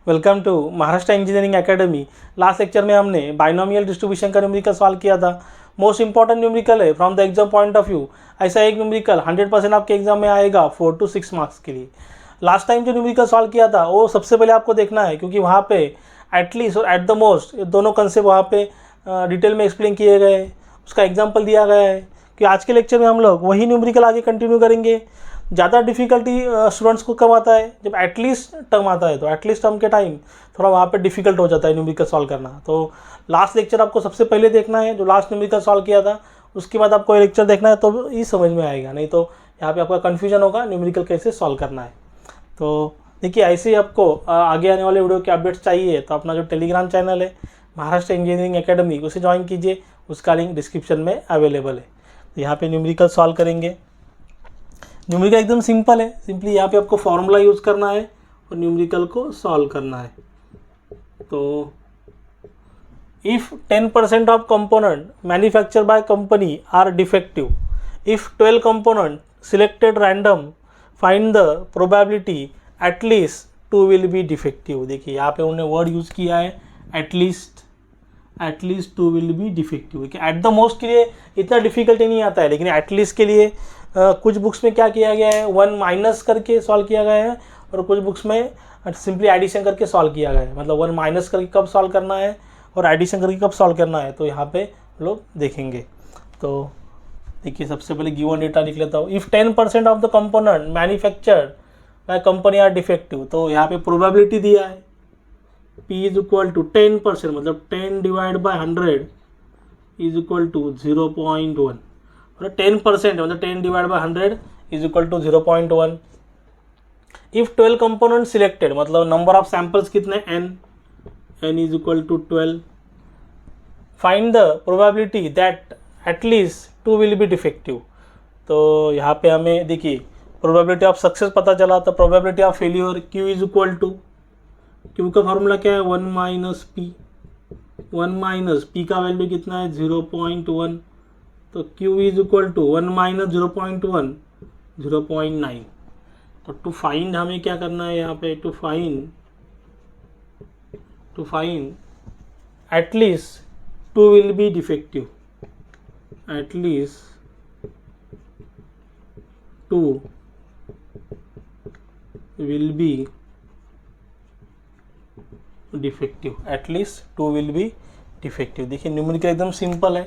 Welcome to Maharashtra engineering academy. Last lecture में हमने binomial distribution का न्यूमेरिकल सॉल्व किया था। मोस्ट इंपॉर्टेंट न्यूमेरिकल है from the exam point of view. ऐसा एक न्यूमेरिकल 100% आपके एग्जाम में आएगा 4 to 6 मार्क्स के लिए। लास्ट टाइम जो न्यूमेरिकल सॉल्व किया था वो सबसे पहले आपको देखना है, क्योंकि वहाँ पे एटलीस्ट और एट द मोस्ट ये दोनों कंसेप्ट वहाँ पे डिटेल में एक्सप्लेन किए गए हैं, उसका एग्जाम्पल दिया गया है। कि आज के लेक्चर में हम लोग वही न्यूमेरिकल आगे कंटिन्यू करेंगे। ज़्यादा डिफ़िकल्टी स्टूडेंट्स को कब आता है, जब एटलीस्ट टर्म आता है। तो एटलीस्ट टर्म के टाइम थोड़ा वहाँ पे डिफ़िकल्ट हो जाता है न्यूमेरिकल सॉल्व करना। तो लास्ट लेक्चर आपको सबसे पहले देखना है, जो लास्ट न्यूमेरिकल सॉल्व किया था। उसके बाद आपको ये लेक्चर देखना है तो ये समझ में आएगा, नहीं तो यहाँ पे आपका कन्फ्यूजन होगा न्यूमेरिकल कैसे सॉल्व करना है। तो देखिए, ऐसे ही आपको आगे आने वाले वीडियो के अपडेट्स चाहिए तो अपना जो टेलीग्राम चैनल है महाराष्ट्र इंजीनियरिंग एकेडमी, उसे ज्वाइन कीजिए। उसका लिंक डिस्क्रिप्शन में अवेलेबल है। तो यहाँ पे न्यूमेरिकल सॉल्व करेंगे। न्यूमेरिकल एकदम सिंपल है, सिंपली यहाँ पे आपको फॉर्मूला यूज़ करना है और न्यूमेरिकल को सॉल्व करना है। तो if 10% of component manufacture by company are defective, if 12 component selected random, find the probability at least 2 will be defective. देखिए यहाँ पे उन्होंने वर्ड यूज़ किया है at least 2 will be defective. At the most के लिए इतना डिफिकल्टी नहीं आता है, लेकिन एटलीस्ट के लिए कुछ बुक्स में क्या किया गया है, 1 माइनस करके सॉल्व किया गया है, और कुछ बुक्स में सिंपली एडिशन करके सॉल्व किया गया है। मतलब 1 माइनस करके कब सॉल्व करना है और एडिशन करके कब सॉल्व करना है, तो यहाँ पे लोग देखेंगे। तो देखिए, सबसे पहले गिवन डेटा लिख लेता हूँ। If 10% of the component manufactured by company are defective, तो यहाँ पे प्रोबेबिलिटी दिया है P इज इक्वल टू 10%, मतलब 10 divide by 100 is equal to 0.1, और 10% मतलब 10 divide by 100 is equal to 0.1। If 12 component selected, मतलब नंबर ऑफ सैंपल्स कितने, n is equal to 12। Find the probability that at least 2 will be defective. तो यहाँ पे हमें देखिए प्रोबेबिलिटी ऑफ सक्सेस पता चला, तो probability of failure Q is equal to, Q का फॉर्मूला क्या है, 1 माइनस पी। 1 माइनस पी का वैल्यू कितना है, 0.1। तो Q is equal to 1 minus 0.1 0.9। तो टू फाइंड हमें क्या करना है यहाँ पे, to find at least 2 will be defective, at least 2 will be defective, at least 2 will be defective. देखिए न्यूमेरिकल एकदम सिंपल है।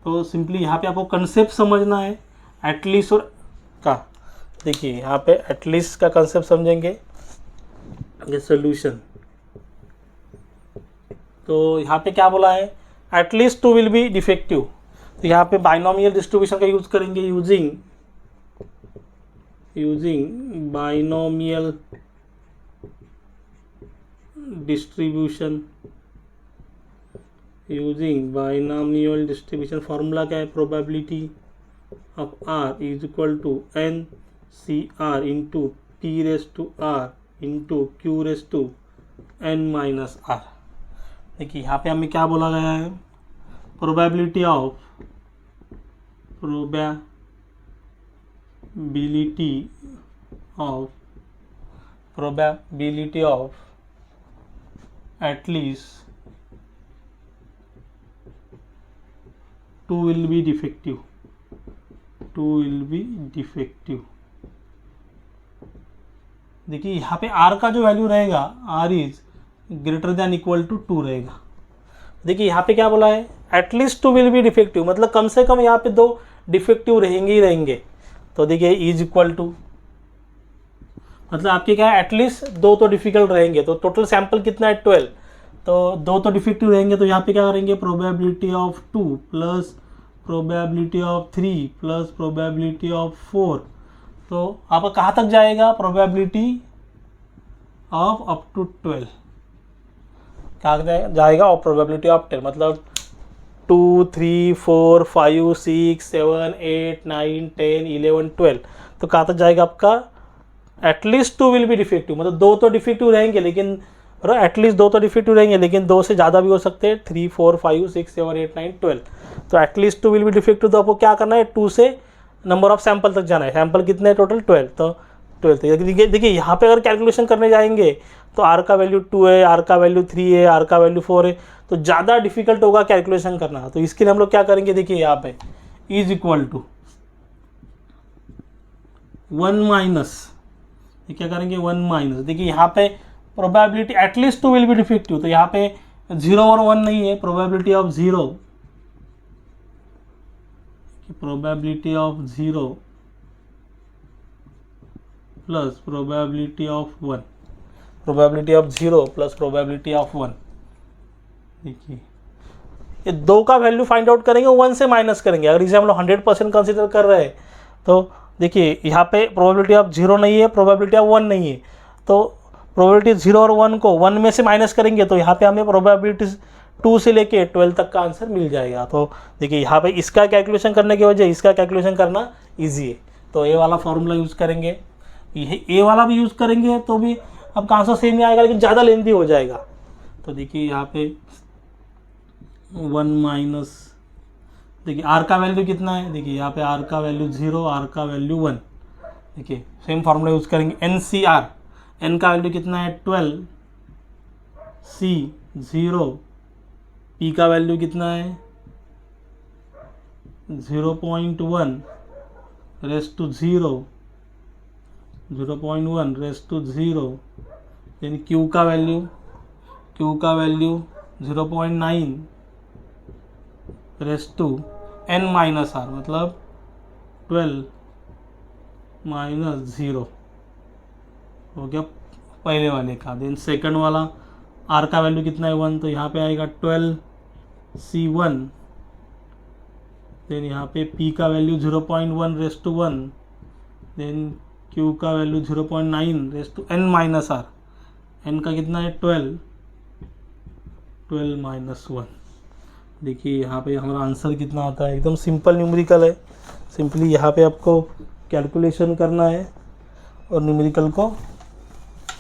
तो सिंपली यहाँ पे आपको कंसेप्ट समझना है एटलीस्ट और का। देखिए यहाँ पे एटलीस्ट का कंसेप्ट समझेंगे, ये सोल्यूशन। तो यहाँ पे क्या बोला है, एटलीस्ट 2 विल बी डिफेक्टिव। तो यहाँ पे बाइनोमियल डिस्ट्रीब्यूशन का यूज करेंगे, यूजिंग बाइनोमियल डिस्ट्रीब्यूशन, फार्मूला क्या है, probability of R is equal to NCR into P raise to R into Q raise to N minus R। देखिए यहाँ पे हमें क्या बोला गया है, probability of at least 2 will be defective, 2 will be defective। देखिए यहाँ पे R का जो वैल्यू रहेगा, R is greater than equal to 2 रहेगा। देखिए यहाँ पे क्या बोला है, एटलीस्ट 2 विल बी डिफेक्टिव, मतलब कम से कम यहाँ पे 2 डिफेक्टिव रहेंगे ही रहेंगे। तो देखिए इज इक्वल टू, मतलब आपके क्या है, एटलीस्ट 2 तो डिफिकल्ट रहेंगे। तो टोटल सैंपल कितना है, 12, तो 2 तो डिफेक्टिव रहेंगे। तो यहाँ पे क्या करेंगे, probability of 2 plus probability of 3 plus probability of 4। तो आपका कहाँ तक जाएगा, प्रोबेबिलिटी ऑफ अप टू 12 कहाँ जाएगा, और प्रोबेबिलिटी ऑफ 10, मतलब 2 3 4 5 6 7 8 9 10 11 12। तो कहाँ तक जाएगा आपका, एटलीस्ट 2 विल बी डिफेक्टिव, मतलब 2 तो डिफेक्टिव रहेंगे, लेकिन एटलीस्ट 2 तो डिफेक्टिव रहेंगे, लेकिन 2 से ज़्यादा भी हो सकते हैं, 3 4 5 6 7 8 9 12। तो एटलीस्ट 2 विल बी डिफेक्टिव। तो आपको क्या करना है, 2 से नंबर ऑफ सैंपल तक जाना है। सैंपल कितने हैं टोटल, 12। तो 12th। देखिए यहाँ पे अगर कैलकुलेशन करने जाएंगे तो आर का वैल्यू 2 है, आर का वैल्यू 3 है, आर का वैल्यू 4 है, तो ज़्यादा डिफिकल्ट होगा कैलकुलेशन करना। तो इसके लिए हम लोग क्या करेंगे, देखिए यहाँ पे इज इक्वल टू 1 माइनस, क्या करेंगे 1 माइनस, देखिए यहाँ पे probability at least 2 will be defective, तो यहाँ पे 0 और 1 नहीं है, probability of 0 plus probability of 1, probability of 0 plus probability of 1। देखिए ये 2 का वैल्यू फाइंड आउट करेंगे, 1 से माइनस करेंगे। अगर इसे हम लोग 100% कंसिडर कर रहे हैं तो देखिए यहाँ पे प्रोबेबिलिटी ऑफ 0 नहीं है, प्रोबेबिलिटी ऑफ 1 नहीं है, तो प्रोबेबिलिटी 0 और 1 को 1 में से माइनस करेंगे तो यहाँ पे हमें प्रोबेबिलिटी 2 से लेके 12 तक का आंसर मिल जाएगा। तो देखिए यहाँ पे इसका कैलकुलेशन करने की वजह इसका कैलकुलेशन करना ईजी है, तो ये वाला फॉर्मूला यूज़ करेंगे, ये वाला भी यूज़ करेंगे तो भी आपका आंसर सेम ही आएगा, लेकिन ज़्यादा लेंथी हो जाएगा। तो देखिए यहाँ पे 1 माइनस, देखिए आर का वैल्यू कितना है, देखिए यहाँ पे आर का वैल्यू 0, आर का वैल्यू 1। देखिए सेम फार्मूला यूज़ करेंगे, एन सी आर, एन का वैल्यू कितना है 12, सी 0, पी का वैल्यू कितना है 0.1 रेस टू 0, 0.1 रेस टू 0, यानी क्यू का value 0.9 raise to n minus R, मतलब 12 माइनस 0 हो गया पहले वाले का। देन सेकंड वाला r का वैल्यू कितना है 1, तो यहाँ पे आएगा 12c1, देन यहाँ पे p का value 0.1 raise to 1, then q का value 0.9 raise to n minus R, n का कितना है 12 माइनस 1। देखिए यहाँ पे हमारा आंसर कितना आता है, एकदम सिंपल न्यूमेरिकल है। सिंपली यहाँ पे आपको कैलकुलेशन करना है और न्यूमेरिकल को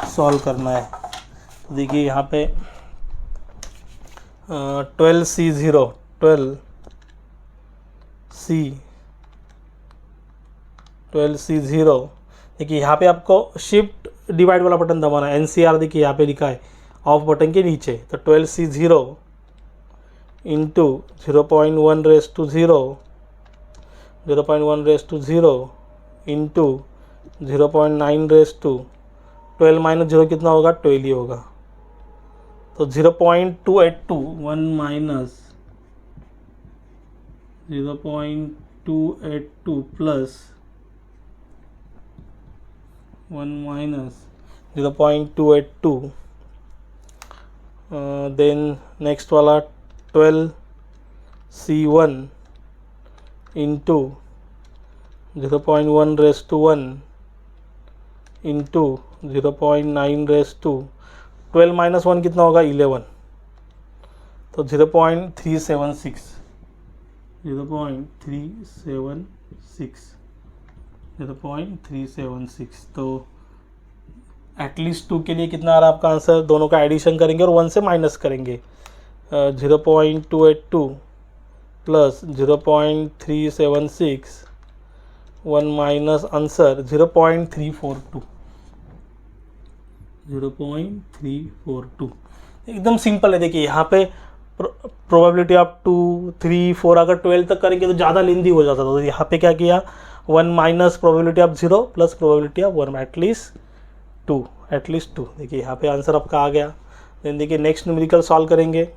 सॉल्व करना है। तो देखिए यहाँ पे 12c0 देखिए यहाँ पे आपको शिफ्ट डिवाइड वाला बटन दबाना है, NCR देखिए यहाँ पे लिखा है ऑफ बटन के नीचे, तो 12c0 into 0.1 raise to 0, 0.1 raise to 0 into 0.9 raise to 12 minus 0 कितना होगा 12 ही होगा, तो 0.282, 1 minus 0.282 plus 1 minus 0.282, then next वाला 12c1 into 0.1 raise to 1 into 0.9 raise to 12 minus 1 कितना होगा 11, तो 0.376 तो एटलीस्ट 2 के लिए कितना आ रहा है आपका आंसर, दोनों का एडिशन करेंगे और 1 से माइनस करेंगे, 0.282 प्लस 0.376, 1 माइनस आंसर 0.342। एकदम सिंपल है। देखिए यहाँ पे प्रोबेबिलिटी ऑफ 2, 3, 4 अगर 12 तक करेंगे तो ज़्यादा लेंदी हो जाता था, तो यहाँ पे क्या किया 1 minus probability of 0 plus probability of 1, at least 2। देखिए यहाँ पे आंसर आपका आ गया। देन देखिए नेक्स्ट न्यूमेरिकल सॉल्व करेंगे।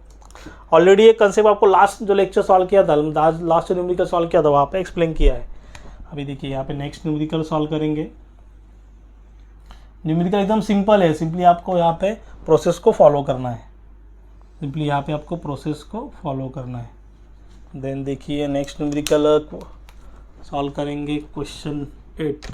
ऑलरेडी ये कंसेप्ट आपको लास्ट जो लेक्चर सॉल्व किया था, लास्ट न्यूमेरिकल सॉल्व किया था वहाँ पे एक्सप्लेन किया है। अभी देखिए यहाँ पे नेक्स्ट न्यूमेरिकल सॉल्व करेंगे। न्यूमेरिकल एकदम सिंपल है, सिंपली आपको यहाँ पे प्रोसेस को फॉलो करना है, देन देखिए नेक्स्ट न्यूमेरिकल सॉल्व करेंगे question 8।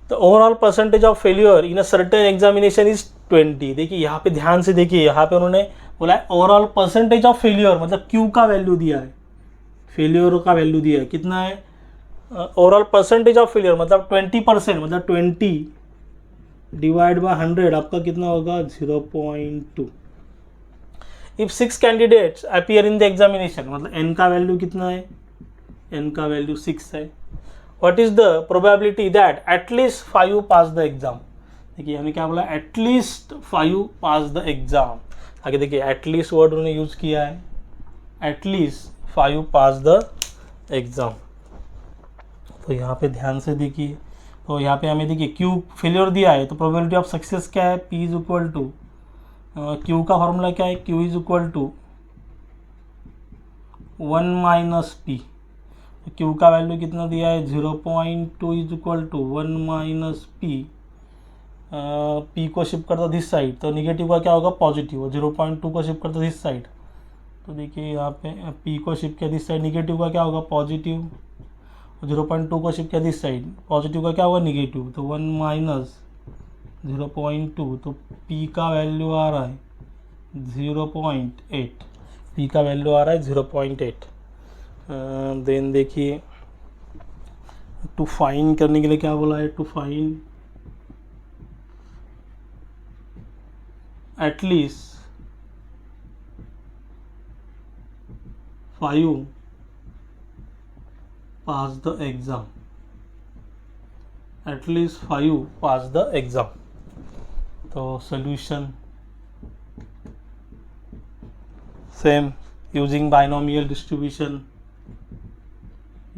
The overall percentage of failure in a certain examination is 20। देखिए यहाँ पे ध्यान से देखिए, यहाँ पे उन्होंने बोला है ओवरऑल परसेंटेज ऑफ फेल्यूर, मतलब क्यू का वैल्यू दिया है, फेल्यूर का वैल्यू दिया है, कितना है ओवरऑल परसेंटेज ऑफ फेल्यूर मतलब 20%, मतलब 20 डिवाइड बाय 100 आपका कितना होगा 0.2। If 6 candidates appear in the examination, मतलब n का वैल्यू कितना है n का वैल्यू 6 है. What is the probability that at least 5 pass the exam. देखिए हमने क्या बोला, एटलीस्ट 5 पास द एग्जाम. आगे देखिए एटलीस्ट वर्ड उन्होंने यूज किया है, एटलीस्ट 5 पास द एग्जाम. तो यहाँ पे ध्यान से देखिए, तो यहाँ पे हमें देखिए क्यू फेलियर दिया है, तो प्रोबेबिलिटी ऑफ सक्सेस क्या है, P is equal to Q का फॉर्मूला क्या है, Q is equal to 1 minus P. Q का वैल्यू कितना दिया है, 0.2 is equal to 1 minus P. P को शिफ्ट करता दिस साइड, तो निगेटिव का क्या होगा, पॉजिटिव. 0.2 को शिफ्ट करता दिस साइड, तो देखिए यहाँ पे पी को शिफ्ट किया दिस साइड, निगेटिव का क्या होगा, पॉजिटिव. 0.2 को शिफ्ट किया दिस साइड, पॉजिटिव का क्या होगा, निगेटिव. तो 1 माइनस 0.2, तो पी का वैल्यू आ रहा है 0.8. पी का वैल्यू आ रहा है 0.8. देन देखिए टू फाइंड करने के लिए क्या बोला है, to find at least 5 pass the exam. At least 5 pass the exam. तो solution same, using binomial distribution,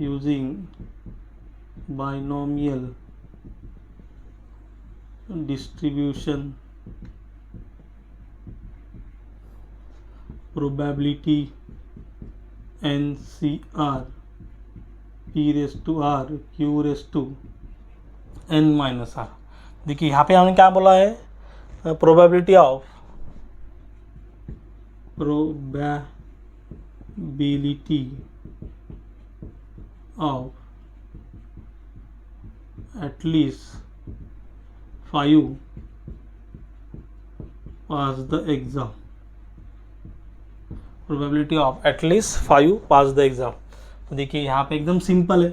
using binomial distribution, probability NCR, P raised to R, Q raised to N minus R. देखिए यहाँ पे हमने क्या बोला है, probability of of at least 5 pass the exam. Probability of at least 5 pass the exam. तो देखिए यहाँ पे एकदम सिंपल है,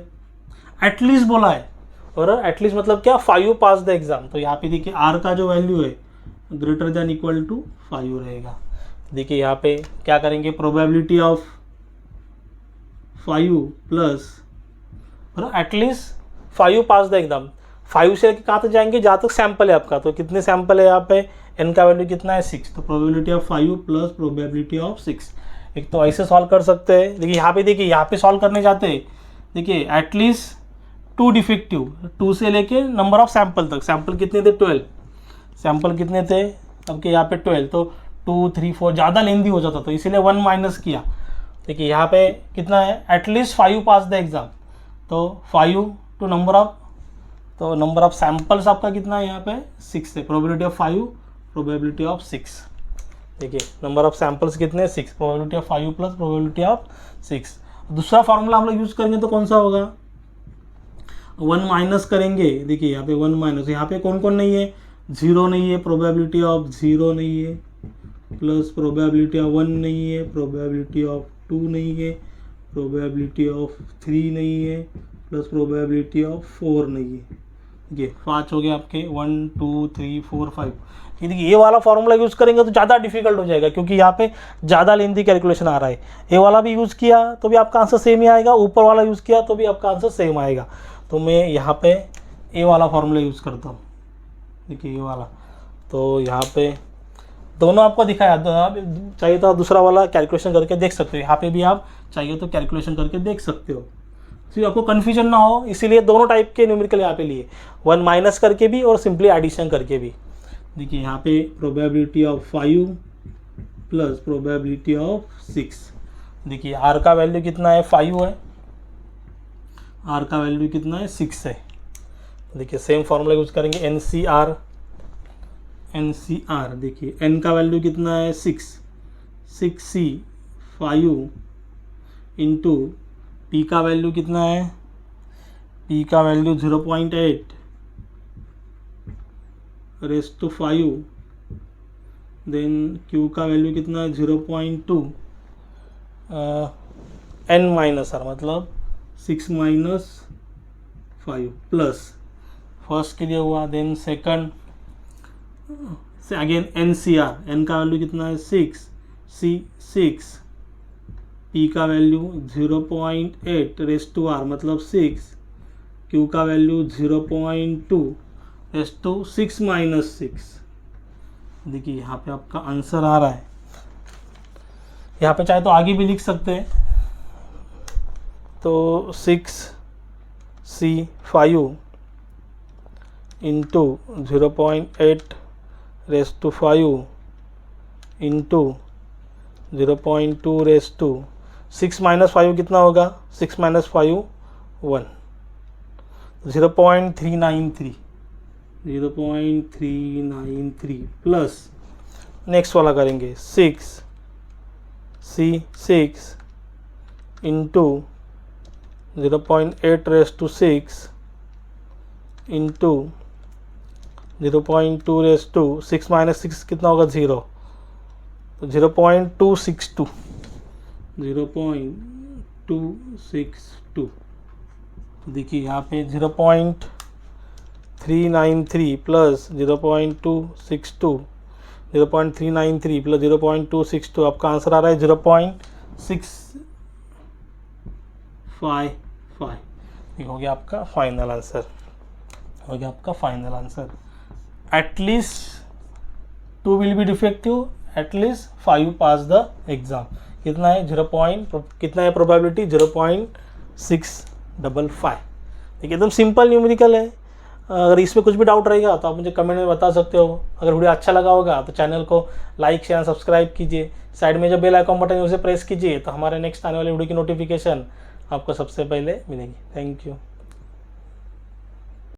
एटलीस्ट बोला है, और एटलीस्ट मतलब क्या, 5 पास द एग्जाम. तो यहाँ पे देखिए आर का जो वैल्यू है ग्रेटर देन इक्वल टू 5 रहेगा. देखिए यहाँ पे क्या करेंगे, probability of 5 plus at least 5 pass the exam. 5 से कहाँ तक जाएंगे, जहाँ तक सैंपल है आपका. तो कितने सैंपल है यहाँ पे, n का वैल्यू कितना है, 6. तो probability of 5 plus probability of 6. एक तो ऐसे सॉल्व कर सकते हैं. देखिए यहाँ पे सॉल्व करने जाते हैं, देखिए एटलीस्ट 2 डिफेक्टिव, 2 से लेके नंबर ऑफ सैंपल तक. सैंपल कितने थे, 12. सैंपल कितने थे आपके यहाँ पे, 12. तो 2, 3, 4 ज़्यादा लेंदी हो जाता, तो इसीलिए 1 माइनस किया. देखिए यहाँ पे कितना है, एटलीस्ट 5 पास द एग्जाम. तो 5 टू नंबर ऑफ सैंपल्स आपका कितना है यहाँ पे, 6 है. Probability of 5, probability of 6. देखिए नंबर ऑफ सैंपल्स कितने, 6. Probability of 5 plus probability of 6. दूसरा फार्मूला हम लोग यूज़ करेंगे तो कौन सा होगा, 1 माइनस करेंगे. देखिए यहाँ पे 1 माइनस, यहाँ पे कौन कौन नहीं है, 0 नहीं है, प्रोबेबिलिटी ऑफ 0 नहीं है, प्लस प्रोबेबिलिटी ऑफ 1 नहीं है, प्रोबेबिलिटी ऑफ 2 नहीं है, प्रोबेबिलिटी ऑफ 3 नहीं है, प्लस प्रोबेबिलिटी ऑफ 4 नहीं है. देखिए 5 हो गए आपके, 1 2 3 4 5. देखिए ये वाला फॉर्मूला यूज़ करेंगे तो ज़्यादा डिफिकल्ट हो जाएगा, क्योंकि यहाँ पे ज़्यादा लेंथी कैलकुलेशन आ रहा है. ये वाला भी यूज़ किया तो भी आपका आंसर सेम ही आएगा, ऊपर वाला यूज़ किया तो भी आपका आंसर सेम आएगा. तो मैं यहाँ पे ये वाला फॉर्मूला यूज़ करता हूँ. देखिए ये वाला, तो यहाँ पे दोनों आपको दिखाया. चाहिए तो आप दूसरा वाला कैलकुलेशन करके देख सकते हो, यहाँ पे भी आप चाहिए तो कैलकुलेशन करके देख सकते हो, तो आपको कन्फ्यूजन ना हो. इसीलिए दोनों टाइप के न्यूमेरिकल यहाँ पे लिए, 1 माइनस करके भी और सिंपली एडिशन करके भी. देखिए यहाँ पे probability of 5 plus probability of 6. देखिए आर का वैल्यू कितना है, 5 है, आर का वैल्यू कितना है, 6 है. देखिए सेम फॉर्मूला यूज करेंगे, एनसीआर. देखिए एन का वैल्यू कितना है, 6c 5 इंटू पी का वैल्यू कितना है, पी का value 0.8 raised to 5. Then Q का वैल्यू कितना है, 0.2 n माइनस आर, मतलब 6 माइनस 5 प्लस फर्स्ट के लिए हुआ. देन सेकंड से again N C R, N का वैल्यू कितना है, 6 सी 6 P का वैल्यू 0.8 रेस टू R मतलब 6, Q का वैल्यू 0.2 रेस टू 6 माइनस 6। देखिए यहाँ पे आपका आंसर आ रहा है। यहाँ पे चाहे तो आगे भी लिख सकते हैं, तो 6C5 into 0.8 raise to 5 into 0.2 raise to 6 minus 5 कितना होगा, 6 माइनस 5 1, 0.393 प्लस नेक्स्ट वाला करेंगे 6C6 into 0.8 raise to 6 into 0.2 raise to 6 minus 6 कितना होगा 0, तो 0.262 0.262। देखिए यहाँ पे 0.393 प्लस 0.262 0.393 प्लस 0.262 आपका आंसर आ रहा है 0.655। ये हो गया आपका फाइनल आंसर, हो गया आपका final answer. At least 2 will be defective, at least 5 pass the exam. कितना है कितना है प्रोबेबिलिटी 0.655। देखिए एकदम सिंपल न्यूमेरिकल है। अगर इसमें कुछ भी डाउट रहेगा तो आप मुझे कमेंट में बता सकते हो। अगर वीडियो अच्छा लगा होगा तो चैनल को लाइक शेयर सब्सक्राइब कीजिए। साइड में जो बेल आइकॉन बटन है उसे प्रेस कीजिए, तो हमारे नेक्स्ट आने वाले वीडियो की नोटिफिकेशन आपको सबसे पहले मिलेगी। Thank you.